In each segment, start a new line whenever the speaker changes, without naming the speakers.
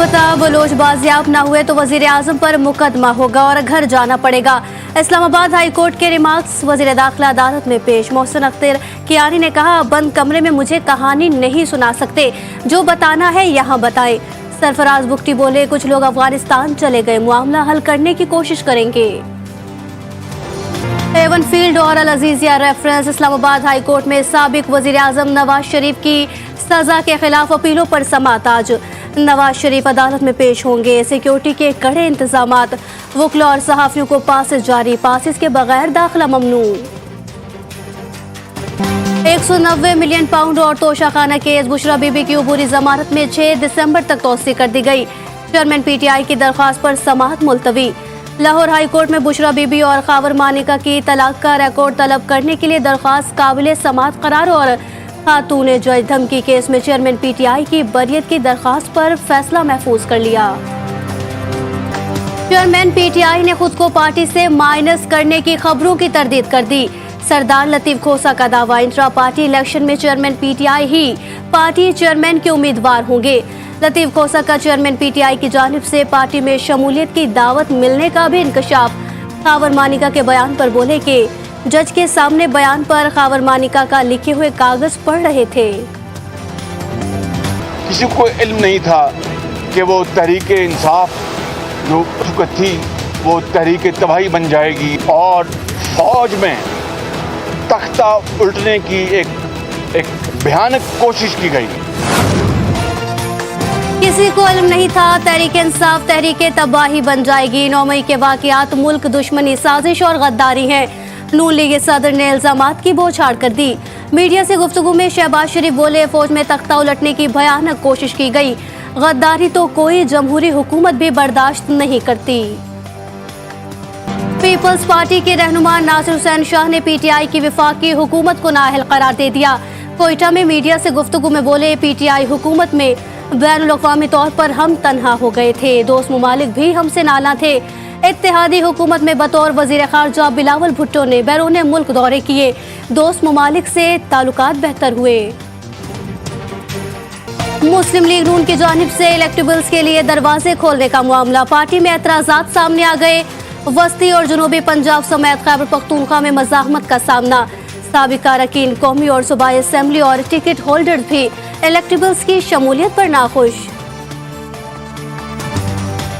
लापता बलोच बाजियाब न हुए तो वजीर आजम पर मुकदमा होगा और घर जाना पड़ेगा। इस्लामाबाद हाई कोर्ट के रिमार्क्स वजीर दाखिला अदालत में पेश। मोहसिन अख्तर कियानी ने कहा, बंद कमरे में मुझे कहानी नहीं सुना सकते, जो बताना है यहाँ बताएं। सरफराज बुख्ती बोले, कुछ लोग अफगानिस्तान चले गए, मामला हल करने की कोशिश करेंगे। हेवन फील्ड और Al Azizia reference. Islamabad high court में साबिक वजीर आजम नवाज शरीफ की सजा के खिलाफ अपीलों पर समाअत आज। नवाज शरीफ अदालत में पेश होंगे। सिक्योरिटी के कड़े इंतजामात। वकील और सहाफियों को पासेस जारी, पासेस के बगैर दाखिला ममनू। 190 मिलियन पाउंड और तोशाखाना केस। बुशरा बीबी की अबूरी जमानत में 6 दिसंबर तक तौसी कर दी गई। चेयरमैन पीटीआई की दरख्वास्त पर समाअत मुलतवी। लाहौर हाई कोर्ट में बुशरा बीबी और खावर मानिका की तलाक का रिकॉर्ड तलब करने के लिए दरख्वास्त काबिल समाअत करार और खातून जज धमकी केस में चेयरमैन पीटीआई की बरियत की दरख्वास्त पर फैसला महफूज कर लिया। चेयरमैन पीटीआई ने खुद को पार्टी से माइनस करने की खबरों की तरदीद कर दी। सरदार लतीफ खोसा का दावा, इंट्रा पार्टी इलेक्शन में चेयरमैन पीटीआई ही पार्टी चेयरमैन के उम्मीदवार होंगे। लतीफ खोसा का चेयरमैन पीटीआई की जानिब से पार्टी में शमूलियत की दावत मिलने का भी इंकशाफ। खावर मानिका के बयान पर बोले कि जज के सामने बयान पर खावर मानिका का लिखे हुए कागज पढ़ रहे थे।
किसी को इल्म नहीं था कि वो तहरीक इंसाफ जो थी वो तहरीक तबाही बन जाएगी और फौज में तख्ता उल्टने की एक भयानक कोशिश की गई।
किसी को इल्म नहीं था तहरीक इंसाफ तहरीक तबाही बन जाएगी। 9 मई के वाकयात मुल्क दुश्मनी, साजिश और गद्दारी है। नून लीग सदर ने इल्जामात की बौछार कर दी। मीडिया से गुफ्तगू में शहबाज शरीफ बोले, फौज में तख्ता उलटने की भयानक कोशिश की गई। गद्दारी तो कोई जमहूरी हुकूमत भी बर्दाश्त नहीं करती। पीपल्स पार्टी के रहनुमा नासिर हुसैन शाह ने पीटीआई की वफाकी हुकूमत को नाअहल करार दे दिया। कोयटा में मीडिया से गुफ्तगू में बोले, पीटीआई हुकूमत में बैनुल अक़वामी तौर पर हम तन्हा हो गए थे, दोस्त ममालिक भी हमसे नाला थे। इत्तेहादी हुकूमत में बतौर वजीर खारजा बिलावल भुट्टो ने बैरून मुल्क दौरे किए, दोस्त ममालिक से ताल्लुकात बेहतर हुए। मुस्लिम लीग नून की जानिब से इलेक्टेबल्स के लिए दरवाजे खोलने का मामला। पार्टी में एतराजात सामने आ गए। वस्ती और जनूबी पंजाब समेत खैबर पख्तूनख्वा में मज़ाहमत का सामना। साबिक अरकान कौमी और सूबाई असेंबली और टिकट होल्डर्स भी इलेक्टेबल्स की शमूलियत पर नाखुश।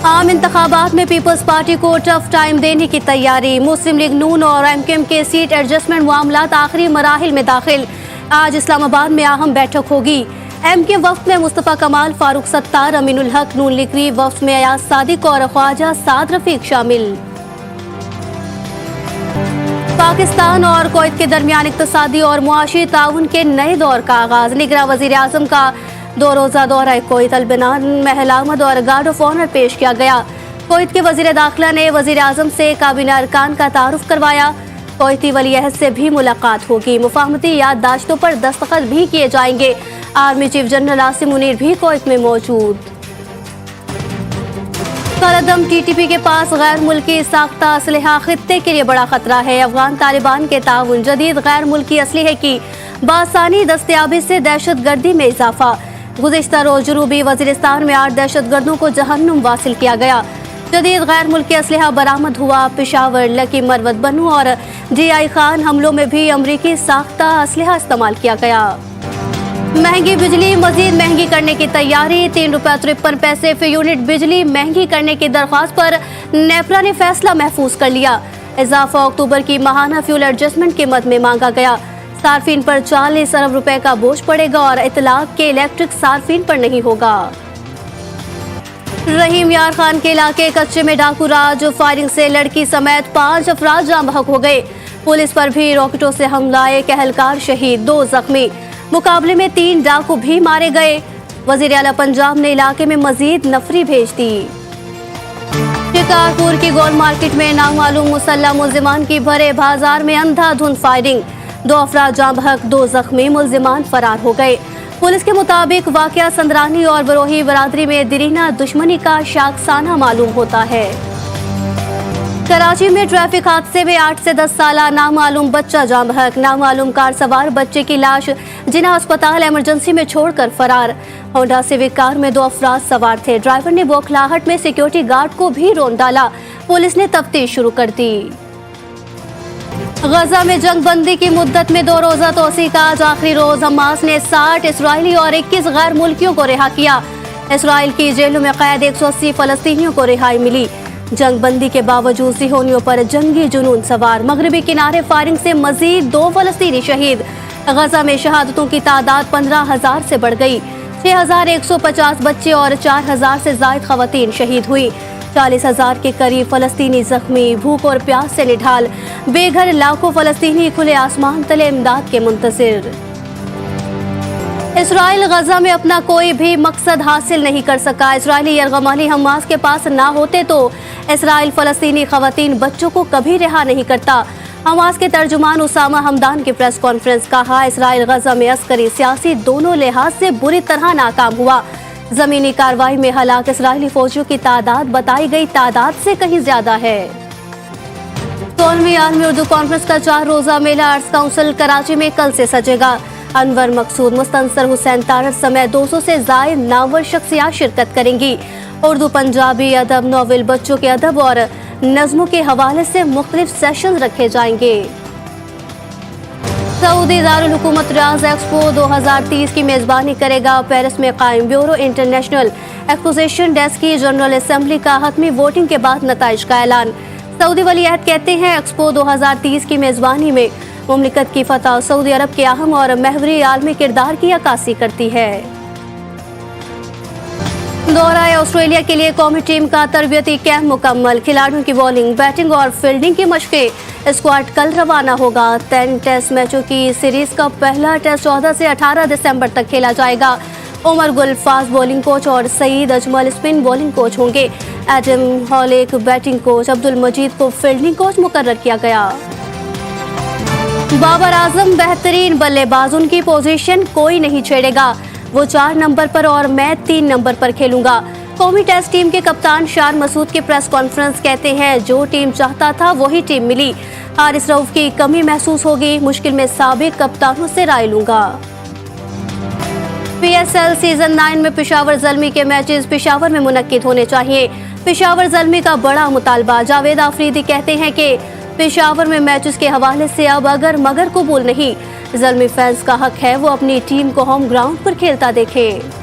आम इंतखाबात में पीपल्स पार्टी को टफ टाइम देने की तैयारी। मुस्लिम लीग नून और एमकेएम के सीट एडजस्टमेंट मामलात आखिरी मराहिल में दाखिल। आज इस्लामाबाद में अहम बैठक होगी। एमके वफ्द में मुस्तफ़ा कमाल, फारूक सत्तार, अमीनुल हक, नून लीग वफ्द में अयाज सादिक और ख्वाजा साद रफीक शामिल। पाकिस्तान और कुवैत के दरमियान इक़्तिसादी और मुआशी ताउन के नए दौर का आगाज। निगरां वज़ीर आज़म का 2 रोज़ा दौरा कुवैत, अल-बिनान महल आमद और गार्ड ऑफ ऑनर पेश किया गया। कुवैत के वज़ीर दाखिला ने वज़ीर आज़म से काबीना अरकान का तारुफ करवाया। कुवैती वली अहद से भी मुलाकात होगी। मुफाहमती याददाश्तों पर दस्तखत भी किए जाएंगे। Army chief general Asim Munir भी कुवैत में मौजूद। कलदम टीटीपी के पास गैर मुल्की साख्ता असलहा खित्ते के लिए बड़ा खतरा है। अफगान तालिबान के ताउन, जदीद गैर मुल्की असलहे की बासानी दस्तयाबी से दहशत गर्दी में इजाफा। गुज़िश्ता रोज जनूबी वज़ीरिस्तान में 8 दहशत गर्दों को जहन्नुम वासिल किया गया। जदीद गैर मुल्की असलहा बरामद हुआ। पेशावर, लकी, मरवत, बनू और DI खान हमलों में भी अमरीकी साख्ता असलहा इस्तेमाल किया गया। महंगी बिजली मजीद महंगी करने की तैयारी। 3 रुपये 53 पैसे फी यूनिट बिजली महंगी करने की दरख्वास्त पर नेपरा ने फैसला महफूज कर लिया। इजाफा अक्टूबर की माहाना फ्यूल एडजस्टमेंट कीमत में मांगा गया। सार्फिन पर 40 अरब रुपए का बोझ पड़ेगा और इतलाक के इलेक्ट्रिक सार्फिन पर नहीं होगा। रहीम यार खान के इलाके कच्चे में डाकू राज, फायरिंग से लड़की समेत 5 अफराद जाँ बहक हो गए। पुलिस पर भी रॉकेटों से हमला, एक एहलकार शहीद, 2 जख्मी। मुकाबले में 3 डाकू भी मारे गए। वजीर आला पंजाब ने इलाके में मजीद नफरी भेज दी। शिकारपुर की गोल मार्केट में नामालूम मुसल्लह मुल्जिमान की भरे बाजार में अंधाधुंध फायरिंग, 2 अफराद जाँ बहक, 2 जख्मी, मुल्जिमान फरार हो गए। पुलिस के मुताबिक वाकया संदरानी और बरोही बरादरी में दरीना दुश्मनी का शाखसाना मालूम होता है। कराची में ट्रैफिक हादसे में 8 से 10 साल नामालूम बच्चा जाँ बहक। नामालूम कार सवार बच्चे की लाश जिन्ना अस्पताल इमरजेंसी में छोड़कर फरार। होंडा सिविक कार में 2 अफराद सवार थे। ड्राइवर ने बौखलाहट में सिक्योरिटी गार्ड को भी रौंद डाला। पुलिस ने तफ्तीश शुरू कर दी। गजा में जंग बंदी की मुद्दत में 2 रोजा तोसी का आज आखिरी रोज। हमास ने 60 इसराइली और 21 गैर मुल्कियों को रिहा किया। इसराइल की जेलों में कैद 180 फलस्तीनियों को रिहाई मिली। जंग बंदी के बावजूद सिहोनियों पर जंगी जुनून सवार। मगरबी किनारे फायरिंग से मजीद 2 फलस्तीनी शहीद। गजा में शहादतों की तादाद 15,000 से बढ़ गई। 6,150 बच्चे और 4,000 से जायद खवातीन शहीद हुई। 40,000 के करीब फलस्तीनी जख्मी। भूख और प्यास से निढाल बेघर लाखों फलस्तीनी खुले आसमान तले इमदाद के मुंतजिर। इसराइल गजा में अपना कोई भी मकसद हासिल नहीं कर सका। इसराइली यरगमाली हमास के पास ना होते तो इसराइल फलस्तीनी खवातीन बच्चों को कभी रिहा नहीं करता। हमास के तर्जुमान उसामा हमदान की प्रेस कॉन्फ्रेंस। कहा, इसराइल गजा में अस्करी सियासी दोनों लिहाज से बुरी तरह नाकाम हुआ। जमीनी कार्रवाई में हलाक इसराइली फौजियों की तादाद बताई गई तादाद से कहीं ज्यादा है। 16वीं आलमी उर्दू कॉन्फ्रेंस का 4 रोजा मेला आर्ट्स काउंसिल कराची में कल से सजेगा। अनवर मकसूद, मुस्तनसर हुसैन तारड़ समेत 200 से जायद नामवर शख्सियात शिरकत करेंगी। उर्दू, पंजाबी अदब, नॉवेल, बच्चों के अदब और नज़्मों के हवाले से मुख्तलिफ सेशन रखे जाएंगे। सऊदी दारुल हुकूमत रियाज एक्सपो 2030 की मेजबानी करेगा। पेरिस में कायम ब्यूरो इंटरनेशनल एक्सपोजिशन डेस्क की जनरल असेंबली का हतमी वोटिंग के बाद नताइज का ऐलान। सऊदी वली अहद कहते हैं, एक्सपो 2030 की मेजबानी में मुमलिकत की फतह सऊदी अरब के अहम और महवरी आलमी किरदार की अक्कासी करती है। दौरा ऑस्ट्रेलिया के लिए कौमी टीम का तरबियती कैंप मुकम्मल। खिलाड़ियों की बॉलिंग, बैटिंग और फील्डिंग की मशकें। स्क्वाड कल रवाना होगा। 10 टेस्ट मैचों की सीरीज का पहला टेस्ट 14 से 18 दिसंबर तक खेला जाएगा। Umar Gul fast bowling coach और Saeed Ajmal spin bowling coach होंगे। Adam Hollioake batting coach, Abdul Majeed को फील्डिंग कोच मुकर्रर किया गया। बाबर आजम बेहतरीन बल्लेबाज, उनकी पोजीशन कोई नहीं छेड़ेगा। वो 4 नंबर पर और मैं 3 नंबर पर खेलूंगा। कौमी टेस्ट टीम के कप्तान शान मसूद की प्रेस कॉन्फ्रेंस कहते हैं, जो टीम चाहता था वही टीम मिली। हारिस रऊफ की कमी महसूस होगी। मुश्किल में साबिक कप्तानों से राय लूंगा। PSL सीजन 9 में पेशावर ज़ल्मी के मैचेस पेशावर में मुनक्किद होने चाहिए। पेशावर ज़ल्मी का बड़ा मुतालबा। जावेद आफरीदी कहते हैं कि पेशावर में मैचेस के हवाले से अब अगर मगर कबूल नहीं। ज़ल्मी फैंस का हक है वो अपनी टीम को होम ग्राउंड पर खेलता देखें।